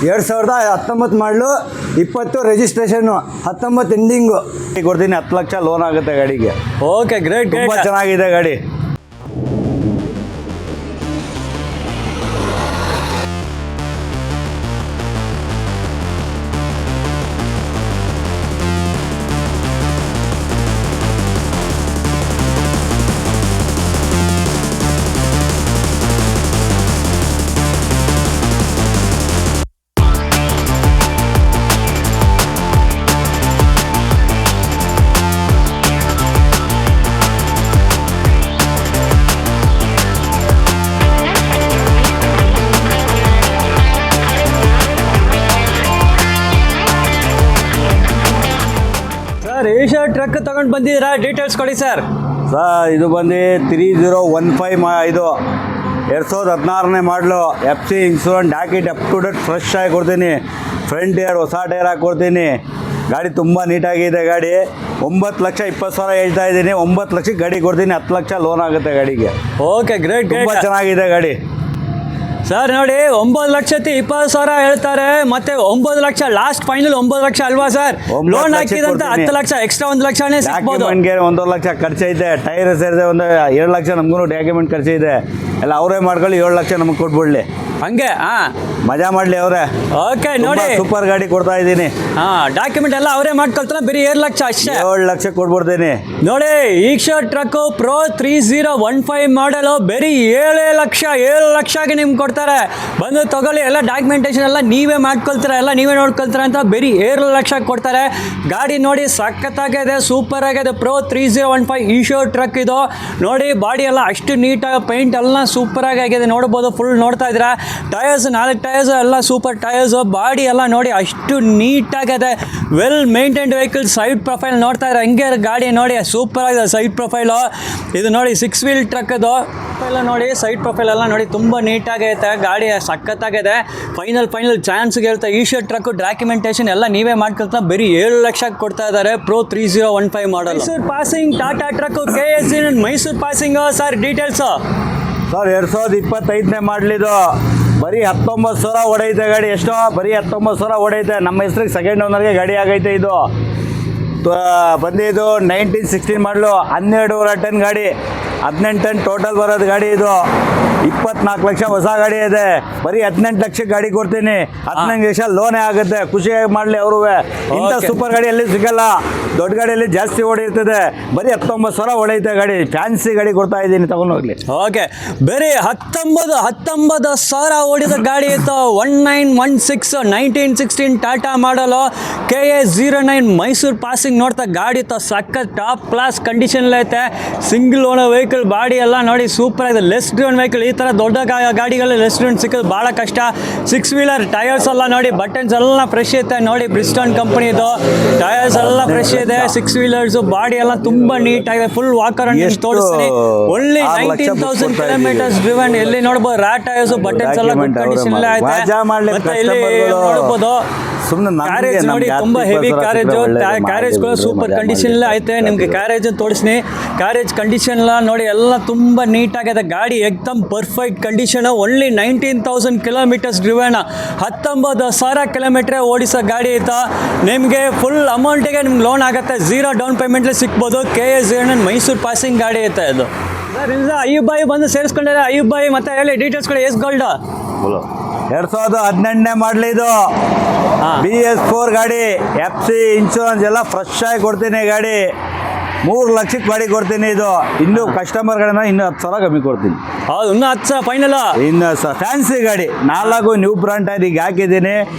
2019 ಮಾಡಲು 20 registration 19 ending ಕೊಡ್ತೀನಿ. 10 lakh loan ಆಗುತ್ತೆ ಗಾಡಿಗೆ. Okay, great. ತುಂಬ ಚೆನ್ನಾಗಿದೆ ಗಾಡಿ. ಏಷ್ಯಾ ಟ್ರಕ್ ತಗೊಂಡು ಬಂದಿದ್ದೀರಾ, ಡೀಟೇಲ್ಸ್ ಕೊಡಿ ಸರ್. ಇದು ಬಂದು 3015 ಇದು 2016ನೇ ಮಾಡಲು. FC insurance docket up to date fresh ಆಗಿ ಕೊಡ್ತೀನಿ. ಫ್ರಂಟ್ ಟೈರ್ ಹೊಸ ಟೈರ್ ಹಾಕ್ಕೊಡ್ತೀನಿ. ಗಾಡಿ ತುಂಬ ನೀಟಾಗಿದೆ ಗಾಡಿ. 9,20,000 ಹೇಳ್ತಾ ಇದ್ದೀನಿ. 9 ಲಕ್ಷಕ್ಕೆ ಗಾಡಿ ಕೊಡ್ತೀನಿ. 10 ಲಕ್ಷ ಲೋನ್ ಆಗುತ್ತೆ ಗಾಡಿಗೆ. Okay, great. ತುಂಬ ಚೆನ್ನಾಗಿದೆ ಗಾಡಿ ಸರ್. ನೋಡಿ, 9,20,000 ಹೇಳ್ತಾರೆ, ಮತ್ತೆ 9 ಲಕ್ಷ ಲಾಸ್ಟ್ ಫೈನಲ್ 9 ಲಕ್ಷ ಅಲ್ವಾ ಸರ್? ಲೋನ್ ಹಾಕಿದಂತ 10 ಲಕ್ಷ ಎಕ್ಸ್ಟ್ರಾ 1 ಲಕ್ಷನೇ ಸಿಗ್ಬೋದು. 1 ಲಕ್ಷ ಖರ್ಚೈತೆ, ಟೈರ್ ಸೇರಿದೆ ಒಂದು 2 ಲಕ್ಷ ನಮಗೂ ಡಾಕ್ಯುಮೆಂಟ್ ಖರ್ಚಿದೆ. ಎಲ್ಲ ಅವರೇ ಮಾಡ್ಕೊಳ್ಳಿ, 7 ಲಕ್ಷ ನಮಗೆ ಕೊಟ್ಬಿಡ್ಲಿ. ಹಂಗೆ ಮಜಾ ಮಾಡ್ಲಿ ಅವರೇ. ಓಕೆ, ನೋಡಿ ಸೂಪರ್ ಗಾಡಿ ಕೊಡ್ತಾ ಇದ್ದೀನಿ. ಡಾಕ್ಯುಮೆಂಟ್ ಎಲ್ಲ ಅವರೇ ಮಾಡ್ಕೊಳ್ತಾರೆ, ಬರೀ 7 ಲಕ್ಷ ಅಷ್ಟೇ. 7 ಲಕ್ಷ ಕೊಟ್ಬಿಡ್ತೀನಿ. ನೋಡಿ, ಈಕ್ಷಾ ಟ್ರಕ್ ಪ್ರೋ 3015 ಮಾಡಲು ಬರೀ 7 ಲಕ್ಷಗೆ ನಿಮ್ಗೆ ಕೊಡ್ತಾರೆ. ಬಂದು ತಗೊಳ್ಳಿ, ಎಲ್ಲ ಡಾಕ್ಯುಮೆಂಟೇಶನ್ ಎಲ್ಲ ನೀವೇ ಮಾಡ್ಕೊಳ್ತೀರಾ, ಎಲ್ಲ ನೀವೇ ನೋಡ್ಕೊಳ್ತೀರ ಅಂತ ಬರೀ 7 ಲಕ್ಷ ಕೊಡ್ತಾರೆ. ಗಾಡಿ ನೋಡಿ ಸಖತ್ತಾಗಿದೆ, ಸೂಪರ್ ಆಗಿದೆ. ಪ್ರೋ 3015 ಈಶೋ ಟ್ರಕ್ ಇದು. ನೋಡಿ, ಬಾಡಿ ಎಲ್ಲ ಅಷ್ಟು ನೀಟಾಗಿ, ಪೇಂಟ್ ಎಲ್ಲ ಸೂಪರ್ ಆಗಿದೆ, ನೋಡ್ಬೋದು. ಫುಲ್ ನೋಡ್ತಾ ಇದ್ದೀರಾ. ಟಯರ್ಸ್ 4 ಟಯರ್ಸ್ ಎಲ್ಲ ಸೂಪರ್ ಟಯರ್ಸು. ಬಾಡಿ ಎಲ್ಲ ನೋಡಿ ಅಷ್ಟು ನೀಟಾಗಿದೆ. Well maintained vehicle. Side profile ನೋಡ್ತಾ ಇದ್ದಾರೆ, ಹಂಗೆ ಗಾಡಿ ನೋಡಿ ಸೂಪರ್ ಆಗಿದೆ ಸೈಡ್ ಪ್ರೊಫೈಲು. ಇದು ನೋಡಿ 6 ವೀಲ್ ಟ್ರಕ್ ಅದು. ಎಲ್ಲ ನೋಡಿ ಸೈಡ್ ಪ್ರೊಫೈಲ್ ಎಲ್ಲ ನೋಡಿ ತುಂಬ ನೀಟಾಗೈತೆ. ಗಾಡಿ ಸಖತ್ತಾಗಿದೆ. ಫೈನಲ್ ಚಾನ್ಸ್ಗೆ ಹೇಳ್ತಾ ಈಶೋ ಟ್ರಕ್ ಡಾಕ್ಯುಮೆಂಟೇಶನ್ ಎಲ್ಲ ನೀವೇ ಮಾಡ್ಕೊಳ್ತಾ ಬರೀ 7 ಲಕ್ಷ ಕೊಡ್ತಾ ಇದ್ದಾರೆ. Pro 3015 model. Mysore passing Tata truck KS Mysore passing. Sir, details sir 2025ನೇ ಮಾಡಲಿದ್ದು. ಬರೀ 19,000 ಹೊಡೈತೆ ಗಾಡಿ. ಎಷ್ಟೋ ಬರೀ 19,000 ಹೊಡೈತೆ. ನಮ್ಮ ಹೆಸ್ರಿಗೆ ಸೆಕೆಂಡ್ ಓನರ್ಗೆ ಗಾಡಿ ಆಗೈತೆ. ಇದು ಬಂದಿದ್ದು 1916 ಮಾಡಲು. 12.5 ಟನ್ ಗಾಡಿ, 18 ಟನ್ ಟೋಟಲ್ ಬರೋದು ಗಾಡಿ. ಇದು 24 ಲಕ್ಷ ಹೊಸ ಗಾಡಿ ಇದೆ. ಬರೀ 18 ಲಕ್ಷಕ್ಕೆ ಗಾಡಿ ಕೊಡ್ತೀನಿ. 15 ಲಕ್ಷ ಲೋನೇ ಆಗುತ್ತೆ. ಖುಷಿಯಾಗಿ ಮಾಡಲಿ ಅವರು. ಇಂಥ ಸೂಪರ್ ಗಾಡಿ ಎಲ್ಲಿ ಸಿಗಲ್ಲ. ದೊಡ್ಡ ಗಾಡಿಯಲ್ಲಿ ಜಾಸ್ತಿ ಓಡಿರ್ತದೆ. ಬರೀ 19,000 ಹೊಡೈತೆ ಗಾಡಿ. ಫ್ಯಾನ್ಸಿ ಗಾಡಿ ಕೊಡ್ತಾ ಇದ್ದೀನಿ, ತಗೊಂಡೋಗ್ಲಿ. ಓಕೆ, ಬರೀ 19,000 ಓಡಿದ ಗಾಡಿ ಇತ್ತು. 1916 1916 ಟಾಟಾ ಮಾಡಲು KS09 ಮೈಸೂರು ಪಾಸಿಂಗ್. ನೋಡ್ತಾ ಗಾಡಿ ಇತ್ತು, ಸಖತ್ ಟಾಪ್ ಕ್ಲಾಸ್ ಕಂಡೀಷನ್ ಐತೆ. Single owner vehicle. ಬಾಡಿ ಎಲ್ಲ ನೋಡಿ ಸೂಪರ್ ಆಗಿದೆ. Less driven vehicle. ಈ ಥರ ದೊಡ್ಡ ಗಾಡಿಗಳಲ್ಲಿ ಲೆಸ್ ಡ್ರಿವನ್ ಸಿಕ್ಕೋದು ಭಾಳ ಕಷ್ಟ. 6 ವೀಲರ್ ಟಯರ್ಸ್ ಎಲ್ಲ ನೋಡಿ, ಬಟನ್ಸ್ ಎಲ್ಲ ಫ್ರೆಶ್ ಐತೆ. ನೋಡಿ, ಬ್ರಿಸ್ಟೋನ್ ಕಂಪನಿದು ಟಯರ್ಸ್ ಎಲ್ಲ ಫ್ರೆಶ್ ಇದೆ. 6 ವೀಲರ್ಸ್. ಬಾಡಿ ಎಲ್ಲ ತುಂಬಾ ನೀಟ್ ಆಗಿದೆ. ಫುಲ್ ವಾಕರ್ ತೋರಿಸ್ತೀನಿ. Only 19,000 kilometres driven. ಎಲ್ಲಿ ನೋಡ್ಬೋದು ರಾ ಟಯರ್ಸ್, ಬಟನ್ಸ್ ಎಲ್ಲ ಗುಡ್ ಕಂಡೀಷನ್ ಮತ್ತೆ ಇಲ್ಲಿ ನೋಡ್ಬೋದು. ಕ್ಯಾರೇಜ್ ನೋಡಿ, ತುಂಬಾ ಹೆವಿ ಕ್ಯಾರೇಜ್ ಸೂಪರ್ ಕಂಡೀಷನ್ ಐತೆ. ನಿಮ್ಗೆ ಕ್ಯಾರೇಜ್ ತೋರಿಸ್ತೀನಿ. ಕ್ಯಾರೇಜ್ ಕಂಡೀಷನ್ ಎಲ್ಲ ನೋಡಿ, ಎಲ್ಲ ತುಂಬಾ ನೀಟ್ ಆಗಿದೆ. ಗಾಡಿ ಎಕ್ದಮ್ perfect condition. Only 19,000 kilometres driven. 19,000 kilometre ಓಡಿಸೋ ಗಾಡಿ ಐತಾ. ನಿಮಗೆ ಫುಲ್ ಅಮೌಂಟಿಗೆ ನಿಮ್ಗೆ ಲೋನ್ ಆಗುತ್ತೆ. 0 ಡೌನ್ ಪೇಮೆಂಟ್ಲಿ ಸಿಗ್ಬೋದು. KS09 ಮೈಸೂರು ಪಾಸಿಂಗ್ ಗಾಡಿ ಐತೆ ಇದು. ಸರ್, ಇಲ್ಲ ಅಯ್ಯೂಬ್ ಬಾಯಿ ಬಂದು ಸೇರಿಸ್ಕೊಂಡಿದ್ದಾರೆ. ಅಯ್ಯೂಬ್ ಬಾಯಿ ಮತ್ತೆ ಹೇಳಿ ಡೀಟೇಲ್ಸ್ಗಳು. ಎಸ್ ಗೋಲ್ಡ್ 2018ನೇ ಮಾಡಲಿ ಇದು. BS4 ಗಾಡಿ. FC ಇನ್ಶೂರೆನ್ಸ್ ಎಲ್ಲ ಫ್ರೆಶ್ ಆಗಿ ಕೊಡ್ತೀನಿ ಗಾಡಿ. 3 ಲಕ್ಷಕ್ಕೆ ಗಾಡಿ ಕೊಡ್ತೀನಿ. ಇದು ಇನ್ನೂ ಕಸ್ಟಮರ್ಗಳನ್ನ ಇನ್ನೂ 10,000 ಕಮ್ಮಿ ಕೊಡ್ತೀನಿ. ಹೌದು, ಇನ್ನೂ 10,000 ಫೈನಲ್. ಇನ್ನು ಫ್ಯಾನ್ಸಿ ಗಾಡಿ 4 ನ್ಯೂ ಬ್ರಾಂಡ್ ಟೈರಿಗೆ ಹಾಕಿದ್ದೀನಿ.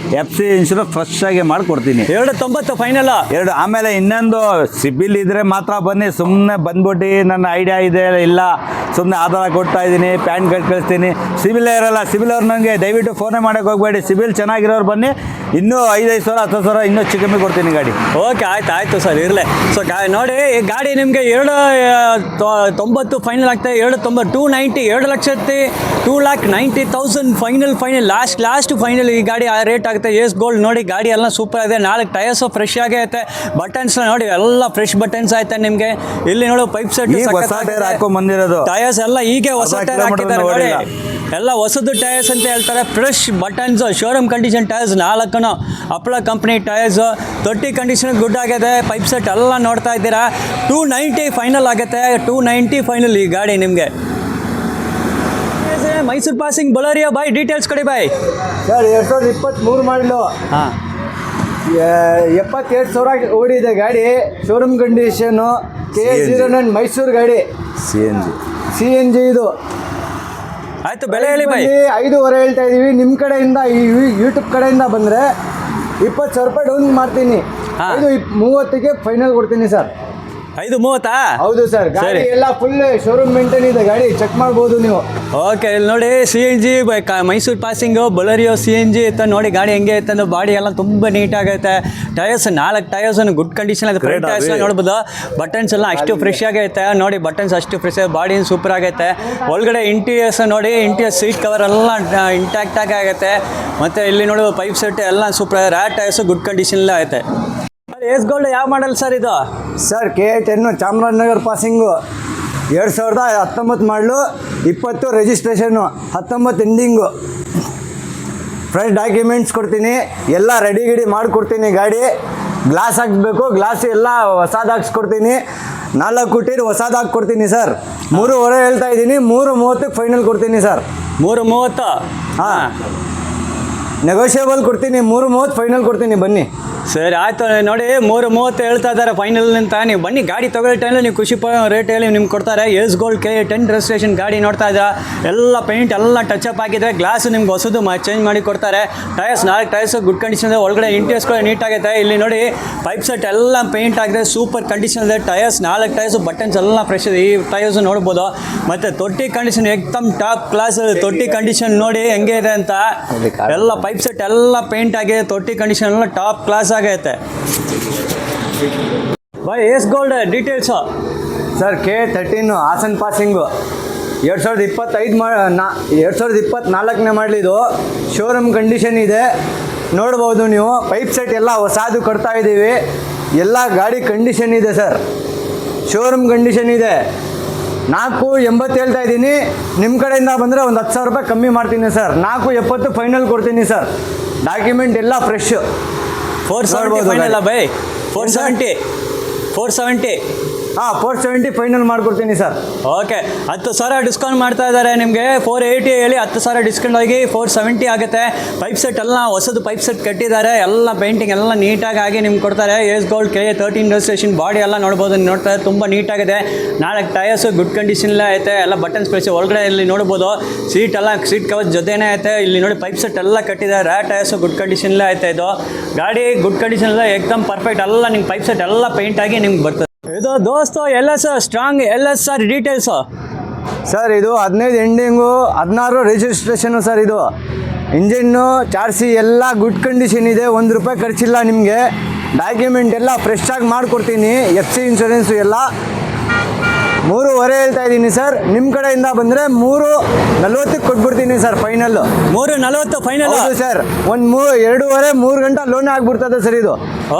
FC ಇನ್ಶೂರೆನ್ಸ್ ಫ್ರೆಶ್ ಆಗಿ ಮಾಡಿಕೊಡ್ತೀನಿ. 290 ಫೈನಲ್. ಆಮೇಲೆ ಇನ್ನೊಂದು ಸಿಬಿಲ್ ಇದ್ರೆ ಮಾತ್ರ ಬನ್ನಿ. ಸುಮ್ಮನೆ ಬಂದ್ಬಿಟ್ಟು ನನ್ನ ಐಡಿಯಾ ಇದೆ ಇಲ್ಲ, ಸುಮ್ಮನೆ ಆಧಾರ ಕೊಡ್ತಾ ಇದ್ದೀನಿ, ಪ್ಯಾನ್ ಕಾರ್ಡ್ ಕಳಿಸ್ತೀನಿ. ಸಿಬಿಲ್ ಇರಲ್ಲ. ಸಿಬಿಲ್ ಅವ್ರು ನನಗೆ ದಯವಿಟ್ಟು ಫೋನೇ ಮಾಡೋಕ್ಕೆ ಹೋಗಬೇಡಿ. ಸಿಬಿಲ್ ಚೆನ್ನಾಗಿರೋರು ಬನ್ನಿ. ಇನ್ನೂ 5,000 10,000 ಇನ್ನೂ ಕಮ್ಮಿ ಕೊಡ್ತೀನಿ ಗಾಡಿ. ಓಕೆ, ಆಯ್ತು ಸರ್, ಇರಲಿ. ಸೊ ನೋಡಿ, ಗಾಡಿ ನಿಮಗೆ 290 ಫೈನಲ್ ಆಗ್ತದೆ. 290 290 2 2,90,000 ಫೈನಲ್ ಲಾಸ್ಟ್ ಫೈನಲ್ ಈ ಗಾಡಿ ಆ ರೇಟ್ ಆಗುತ್ತೆ. ಎಸ್ ಗೋಲ್ಡ್ ನೋಡಿ ಗಾಡಿ ಎಲ್ಲ ಸೂಪರ್ ಇದೆ. 4 ಟೈರ್ಸು ಫ್ರೆಶ್ ಆಗೇ ಐತೆ. ಬಟನ್ಸ್ ನೋಡಿ ಎಲ್ಲ ಫ್ರೆಶ್ ಬಟನ್ಸ್ ಐತೆ ನಿಮಗೆ. ಇಲ್ಲಿ ನೋಡು ಪೈಪ್ ಸೆಟ್ ಬಂದಿರೋದು ಟೈರ್ಸ್ ಎಲ್ಲ ಹೀಗೆ ಹೊಸ ಟೈರ್ ಹಾಕಿದ್ದಾರೆ ನೋಡಿ. ಎಲ್ಲ ಹೊಸದು ಟೈರ್ಸ್ ಅಂತ ಹೇಳ್ತಾರೆ. Fresh buttons, showroom condition tyres 4 Apollo company tyres. ತೊಟ್ಟಿ ಕಂಡೀಷನ್ ಗುಡ್ ಆಗಿದೆ. ಪೈಪ್ ಸೆಟ್ ಎಲ್ಲ ನೋಡ್ತಾ ಇದ್ದೀರಾ. 290 ಫೈನಲ್ ಆಗುತ್ತೆ. 290 ಫೈನಲ್ ಈ ಗಾಡಿ ನಿಮಗೆ. ಮೈಸೂರು ಪಾಸಿಂಗ್ ಬೊಲರಿಯೋ ಬಾಯ್, ಡೀಟೇಲ್ಸ್ ಕೊಡಿ ಬಾಯ್. ಸರ್ 2023 ಮಾಡಲು ಹಾಂ 72,000 ಓಡಿದೆ ಗಾಡಿ. Showroom condition. KA09 ಮೈಸೂರು ಗಾಡಿ. CNG ಇದು. ಆಯ್ತು, ಬೆಲೆ ಹೇಳಿ ಬಾಯ್. 5,500 ಹೇಳ್ತಾ ಇದ್ದೀವಿ. ನಿಮ್ಮ ಕಡೆಯಿಂದ ಈ ಯೂಟ್ಯೂಬ್ ಕಡೆಯಿಂದ ಬಂದರೆ 20,000 ರೂಪಾಯಿ ಡೌನ್ ಮಾಡ್ತೀನಿ. 5,30ಗೆ ಫೈನಲ್ ಕೊಡ್ತೀನಿ ಸರ್. 5,30? ಹೌದು ಸರ್. ಗಾಡಿ ಎಲ್ಲ ಫುಲ್ ಶೋರೂಮ್ ಮೇಂಟೈನ್ ಇದೆ. ಗಾಡಿ ಚೆಕ್ ಮಾಡ್ಬೋದು ನೀವು. ಓಕೆ, ಇಲ್ಲಿ ನೋಡಿ CNG ಮೈಸೂರು ಪಾಸಿಂಗು ಬೊಲರಿಯೋ CNG ಇತ್ತು ನೋಡಿ. ಗಾಡಿ ಹೆಂಗೆ ಐತೆ ಅಂದ್ರೆ ಬಾಡಿ ಎಲ್ಲ ತುಂಬ ನೀಟಾಗೈತೆ. ಟೈರ್ಸ್ 4 ಟೈರ್ಸ್ ಗುಡ್ ಕಂಡೀಷನ್ ಇದೆ. ಫ್ರಂಟ್ ಟೈರ್ಸ್ ನೋಡ್ಬೋದು. ಬಟನ್ಸ್ ಎಲ್ಲ ಅಷ್ಟು ಫ್ರೆಶ್ ಆಗೈತೆ ನೋಡಿ. ಬಟನ್ಸ್ ಅಷ್ಟು ಫ್ರೆಶ್ ಆಗಿ ಬಾಡಿ ಸೂಪರ್ ಆಗೈತೆ. ಒಳಗಡೆ ಇಂಟೀರಿಯರ್ಸ್ ನೋಡಿ. ಇಂಟೀರಿಯರ್ ಸೀಟ್ ಕವರ್ ಎಲ್ಲ ಇಂಟ್ಯಾಕ್ಟ್ ಆಗೈತೆ. ಮತ್ತು ಇಲ್ಲಿ ನೋಡಿ ಪೈಪ್ ಸೆಟ್ ಎಲ್ಲ super. Rat tyres good condition ಐತೆ. ಎಸ್ ಗೋಲ್ಡ್ ಯಾವ ಮಾಡಲ್ ಸರ್ ಇದು? ಸರ್ KA10 ಚಾಮರಾಜನಗರ ಪಾಸಿಂಗು 2019 ಮಾಡಲು. 20 ರಿಜಿಸ್ಟ್ರೇಷನ್ನು, 19 ಎಂಡಿಂಗು. ಫ್ರೆಶ್ ಡಾಕ್ಯುಮೆಂಟ್ಸ್ ಕೊಡ್ತೀನಿ. ಎಲ್ಲ ರೆಡಿ ಮಾಡಿಕೊಡ್ತೀನಿ. ಗಾಡಿ ಗ್ಲಾಸ್ ಹಾಕ್ಬೇಕು. ಗ್ಲಾಸ್ ಎಲ್ಲ ಹೊಸದು ಹಾಕ್ಸ್ಕೊಡ್ತೀನಿ. 4 ಟೈರ್ ಹೊಸದು ಹಾಕ್ಕೊಡ್ತೀನಿ ಸರ್. 3,500 ಹೇಳ್ತಾ ಇದ್ದೀನಿ. 3,30ಕ್ಕೆ ಫೈನಲ್ ಕೊಡ್ತೀನಿ ಸರ್. 3,30? ಹಾಂ, ನೆಗೋಷಿಯೇಬಲ್ ಕೊಡ್ತೀನಿ. 3,30 ಫೈನಲ್ ಕೊಡ್ತೀನಿ. ಬನ್ನಿ ಸರಿ, ಆಯಿತು ನೋಡಿ. 3,30 ಹೇಳ್ತಾ ಇದ್ದಾರೆ ಫೈನಲ್ ಅಂತ. ನೀವು ಬನ್ನಿ, ಗಾಡಿ ತೊಗೊಳ್ಳೋ ಟೈಮಲ್ಲಿ ನೀವು ಖುಷಿ ಪಡೋ ರೇಟ್ ಹೇಳಿ ನಿಮ್ಗೆ ಕೊಡ್ತಾರೆ. ಎಸ್ ಗೋಲ್ಡ್ KA10 ರಿಜಿಸ್ಟ್ರೇಷನ್ ಗಾಡಿ ನೋಡ್ತಾ ಇದ್ದೀರಾ. ಎಲ್ಲ ಪೇಂಟ್ ಎಲ್ಲ ಟಚಪ್ ಆಗಿದೆ. ಗ್ಲಾಸ್ ನಿಮ್ಗೆ ಹೊಸದು ಚೇಂಜ್ ಮಾಡಿ ಕೊಡ್ತಾರೆ. ಟೈರ್ಸ್ 4 ಟೈರ್ಸು ಗುಡ್ ಕಂಡೀಷನ್ ಇದೆ. ಒಳಗಡೆ ಇಂಟೀರಿಯರ್ಸ್ಗಳು ನೀಟಾಗೈತೆ. ಇಲ್ಲಿ ನೋಡಿ ಪೈಪ್ ಸೆಟ್ ಎಲ್ಲ ಪೇಂಟ್ ಆಗಿದೆ. ಸೂಪರ್ ಕಂಡೀಷನ್ ಇದೆ. ಟೈರ್ಸ್ 4 ಟೈರ್ಸು ಬಟನ್ಸ್ ಎಲ್ಲ ಫ್ರೆಶ್ ಇದೆ. ಈ ಟೈರ್ಸು ನೋಡ್ಬೋದು. ಮತ್ತು ತೊಟ್ಟಿ ಕಂಡೀಷನ್ ಎಕ್ದಮ್ ಟಾಪ್ ಕ್ಲಾಸ್. ತೊಟ್ಟಿ ಕಂಡೀಷನ್ ನೋಡಿ ಹೆಂಗೆ ಇದೆ ಅಂತ. ಎಲ್ಲ ಪೈಪ್ ಸೆಟ್ ಎಲ್ಲ ಪೇಂಟ್ ಆಗಿದೆ. ತೊಟ್ಟಿ ಕಂಡೀಷನ್ ಎಲ್ಲ ಟಾಪ್ ಕ್ಲಾಸ್ ಆಗೈತೆ. ಬಾಯ್ ಎಸ್ ಗೋಲ್ಡ್ details sir. KA13 Hassan passing 2024 ಮಾಡಲಿದ್ದು. ಶೋರೂಮ್ ಕಂಡೀಷನ್ ಇದೆ. ನೋಡ್ಬೋದು ನೀವು. ಪೈಪ್ ಸೆಟ್ ಎಲ್ಲ ಹೊಸದು ಕೊಡ್ತಾ ಇದ್ದೀವಿ. ಎಲ್ಲ ಗಾಡಿ ಕಂಡೀಷನ್ ಇದೆ ಸರ್. ಶೋರೂಮ್ ಕಂಡೀಷನ್ ಇದೆ. 4,80 ಹೇಳ್ತಾ ಇದ್ದೀನಿ. ನಿಮ್ಮ ಕಡೆಯಿಂದ ಬಂದರೆ ಒಂದು 10,000 ರೂಪಾಯಿ ಕಮ್ಮಿ ಮಾಡ್ತೀನಿ ಸರ್. 4,70 ಫೈನಲ್ ಕೊಡ್ತೀನಿ ಸರ್. ಡಾಕ್ಯುಮೆಂಟ್ ಎಲ್ಲ ಫ್ರೆಶ್. 470 final by. 470 ಹಾಂ, 470 ಫೈನಲ್ ಮಾಡ್ಕೊಡ್ತೀನಿ ಸರ್. ಓಕೆ, 10,000 ಡಿಸ್ಕೌಂಟ್ ಮಾಡ್ತಾ ಇದ್ದಾರೆ ನಿಮಗೆ. 480 ಹೇಳಿ 10,000 ಡಿಸ್ಕೌಂಟ್ ಹೋಗಿ 470 ಆಗುತ್ತೆ. ಪೈಪ್ ಸೆಟ್ ಎಲ್ಲ ಹೊಸದು ಪೈಪ್ ಸೆಟ್ ಕಟ್ಟಿದ್ದಾರೆ. ಎಲ್ಲ ಪೇಂಟಿಂಗ್ ಎಲ್ಲ ನೀಟಾಗಿ ಆಗಿ ನಿಮ್ಗೆ ಕೊಡ್ತಾರೆ. S gold KA13 registration. Body ಎಲ್ಲ ನೋಡ್ಬೋದು. ನೋಡ್ತಾ ತುಂಬ ನೀಟಾಗಿದೆ. 4 ಟೈರ್ಸು ಗುಡ್ ಕಂಡೀಷನ್ಲೇ ಐತೆ. ಎಲ್ಲ ಬಟನ್ಸ್ ಪ್ಲೇಸ್. ಒಳಗಡೆ ಇಲ್ಲಿ ನೋಡ್ಬೋದು ಸೀಟ್ ಕವರ್ ಜೊತೆನೇ ಐತೆ. ಇಲ್ಲಿ ನೋಡಿ ಪೈಪ್ ಸೆಟ್ ಎಲ್ಲ ಕಟ್ಟಿದ್ದಾರೆ. ರ್ಯಾಟ್ ಟೈರ್ಸು ಗುಡ್ ಕಂಡೀಷನ್ಲೇ ಐತೆ. ಇದು ಗಾಡಿ ಗುಡ್ ಕಂಡೀಷನ್ ಎಲ್ಲ ಎಕ್ದಮ್ ಪರ್ಫೆಕ್ಟ್. ಎಲ್ಲ ನಿಮ್ಗೆ ಪೈಪ್ ಸೆಟ್ ಎಲ್ಲ ಪೇಂಟ್ ಆಗಿ ನಿಮ್ಗೆ ಬರ್ತದೆ. ಇದು ದೋಸ್ತು LS strong LS sir. Details sir ಇದು 15 ಎಂಡಿಂಗು, 16 ರಿಜಿಸ್ಟ್ರೇಷನು ಸರ್. ಇದು ಇಂಜಿನ್ನು 4C ಎಲ್ಲ ಗುಡ್ ಕಂಡೀಷನ್ ಇದೆ. 1 ರೂಪಾಯಿ ಖರ್ಚಿಲ್ಲ ನಿಮಗೆ. ಡಾಕ್ಯುಮೆಂಟ್ ಎಲ್ಲ ಫ್ರೆಶ್ ಆಗಿ ಮಾಡಿಕೊಡ್ತೀನಿ. FC ಇನ್ಶೂರೆನ್ಸು ಎಲ್ಲ. 3,500 ಹೇಳ್ತಾ ಇದ್ದೀನಿ ಸರ್. ನಿಮ್ಮ ಕಡೆಯಿಂದ ಬಂದರೆ 3,40ಕ್ಕೆ ಕೊಟ್ಬಿಡ್ತೀನಿ ಸರ್ ಫೈನಲ್ಲು. 3,40 ಫೈನಲ್? ಹೌದು ಸರ್. 2,5-3 ಗಂಟೆ ಲೋನ್ ಆಗಿಬಿಡ್ತದೆ ಸರ್ ಇದು.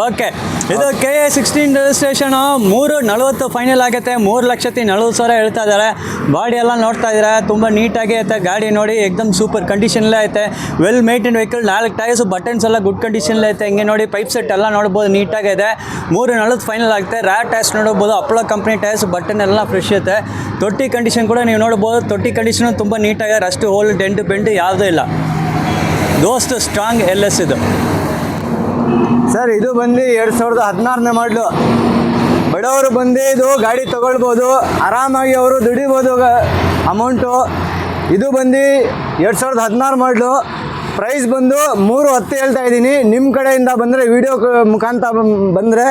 ಓಕೆ, ಇದು KA16 ರಿಜಿಸ್ಟ್ರೇಷನು. 3,40 ಫೈನಲ್ ಆಗುತ್ತೆ. 3,40,000 ಹೇಳ್ತಾ ಇದ್ದಾರೆ. ಬಾಡಿ ಎಲ್ಲ ನೋಡ್ತಾ ಇದ್ದಾರೆ. ತುಂಬ ನೀಟಾಗಿ ಐತೆ ಗಾಡಿ ನೋಡಿ. ಎಕ್ದಮ್ ಸೂಪರ್ ಕಂಡೀಷನ್ಲೇ ಐತೆ. Well maintain vehicle. 4 tyres buttons ಎಲ್ಲ ಗುಡ್ ಕಂಡೀಷನ್ಲೇ ಐತೆ. ಹಿಂಗೆ ನೋಡಿ ಪೈಪ್ ಸೆಟ್ ಎಲ್ಲ ನೋಡ್ಬೋದು ನೀಟಾಗಿದೆ. 3,40 ಫೈನಲ್ ಆಗುತ್ತೆ. ರ್ಯಾಟ್ ಟೈರ್ಸ್ ನೋಡ್ಬೋದು. ಅಪ್ಲೋ ಕಂಪ್ನಿ ಟೈರ್ಸ್. ಬಟನ್ ಎಲ್ಲ ಫ್ರೆಶ್ ಐತೆ. ತೊಟ್ಟಿ ಕಂಡೀಷನ್ ಕೂಡ ನೀವು ನೋಡ್ಬೋದು. ತೊಟ್ಟಿ ಕಂಡೀಷನು ತುಂಬ ನೀಟಾಗಿದೆ. ಅಷ್ಟು ಹೋಲ್ ಡೆಂಟು ಬೆಂಡು ಯಾವುದೂ ಇಲ್ಲ. ದೋಸ್ತು ಸ್ಟ್ರಾಂಗ್ LS ಇದು ಸರ್. ಇದು ಬಂದು 2016 ಮಾಡಲು. ಬಡವರು ಬಂದು ಇದು ಗಾಡಿ ತೊಗೊಳ್ಬೋದು. ಆರಾಮಾಗಿ ಅವರು ದುಡಿಬೋದು ಅಮೌಂಟು. ಇದು ಬಂದು 2016 ಮಾಡಲು. ಪ್ರೈಸ್ ಬಂದು 3,10 ಹೇಳ್ತಾ ಇದ್ದೀನಿ. ನಿಮ್ಮ ಕಡೆಯಿಂದ ಬಂದರೆ ವಿಡಿಯೋ ಮುಖಾಂತರ ಬಂದರೆ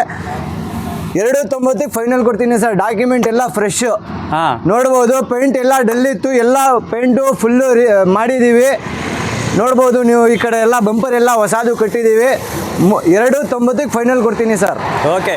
2,90ಕ್ಕೆ ಫೈನಲ್ ಕೊಡ್ತೀನಿ ಸರ್. ಡಾಕ್ಯುಮೆಂಟ್ ಎಲ್ಲ ಫ್ರೆಶ್ಶು. ನೋಡ್ಬೋದು. ಪೇಂಟ್ ಎಲ್ಲ ಡಲ್ ಇತ್ತು. ಎಲ್ಲ ಪೇಂಟು ಫುಲ್ಲು ಮಾಡಿದ್ದೀವಿ. ನೋಡ್ಬೋದು ನೀವು ಈ ಕಡೆ ಎಲ್ಲ ಬಂಪರ್ ಎಲ್ಲ ಹೊಸದು ಕಟ್ಟಿದ್ದೀವಿ 290ಕ್ಕೆ ಫೈನಲ್ ಕೊಡ್ತೀನಿ ಸರ್. ಓಕೆ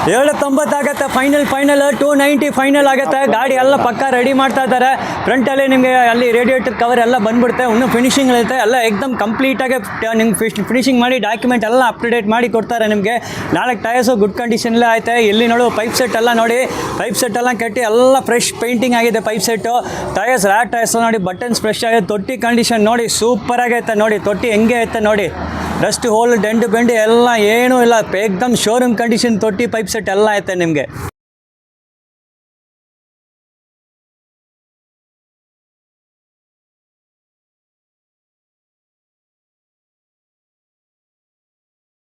290 ಆಗುತ್ತೆ ಫೈನಲ್ 290 ಫೈನಲ್ ಆಗುತ್ತೆ. ಗಾಡಿ ಎಲ್ಲ ಪಕ್ಕ ರೆಡಿ ಮಾಡ್ತಾ ಇದ್ದಾರೆ. ಫ್ರಂಟಲ್ಲಿ ನಿಮಗೆ ಅಲ್ಲಿ ರೇಡಿಯೇಟರ್ ಕವರ್ ಎಲ್ಲ ಬಂದ್ಬಿಡುತ್ತೆ. ಇನ್ನೂ ಫಿನಿಶಿಂಗ್ ಇರುತ್ತೆ ಎಲ್ಲ ಎಕ್ದಮ್ ಕಂಪ್ಲೀಟಾಗಿ ನಿಮ್ಗೆ ಫಿನಿಶಿಂಗ್ ಮಾಡಿ ಡಾಕ್ಯುಮೆಂಟ್ ಎಲ್ಲ ಅಪ್ಡೇಟ್ ಮಾಡಿ ಕೊಡ್ತಾರೆ ನಿಮಗೆ. 4 ಟೈರ್ಸು ಗುಡ್ ಕಂಡೀಷನಲ್ಲೇ ಆಯ್ತು. ಇಲ್ಲಿ ನೋಡು ಪೈಪ್ ಸೆಟ್ ಎಲ್ಲ ನೋಡಿ, ಪೈಪ್ ಸೆಟ್ ಎಲ್ಲ ಕಟ್ಟಿ ಎಲ್ಲ ಫ್ರೆಶ್ ಪೇಂಟಿಂಗ್ ಆಗಿದೆ pipe set. Tyres rat tyres ನೋಡಿ, ಬಟನ್ಸ್ ಫ್ರೆಶ್ ಆಗಿದೆ. ತೊಟ್ಟಿ ಕಂಡೀಷನ್ ನೋಡಿ ಸೂಪರ್ ಆಗೈತೆ ನೋಡಿ. ತೊಟ್ಟಿ ಹೆಂಗೆ ಐತೆ ನೋಡಿ, ಡಸ್ಟ್ ಹೋಲ್ ಡೆಂಡು ಬೆಂಡು ಎಲ್ಲ ಏನೂ ಇಲ್ಲ. ಏಕ್ದಮ್ ಶೋರೂಮ್ ಕಂಡೀಷನ್ ತೊಟ್ಟಿ ಪೈಪ್ ಸೆಟ್ ಎಲ್ಲ ಐತೆ ನಿಮಗೆ.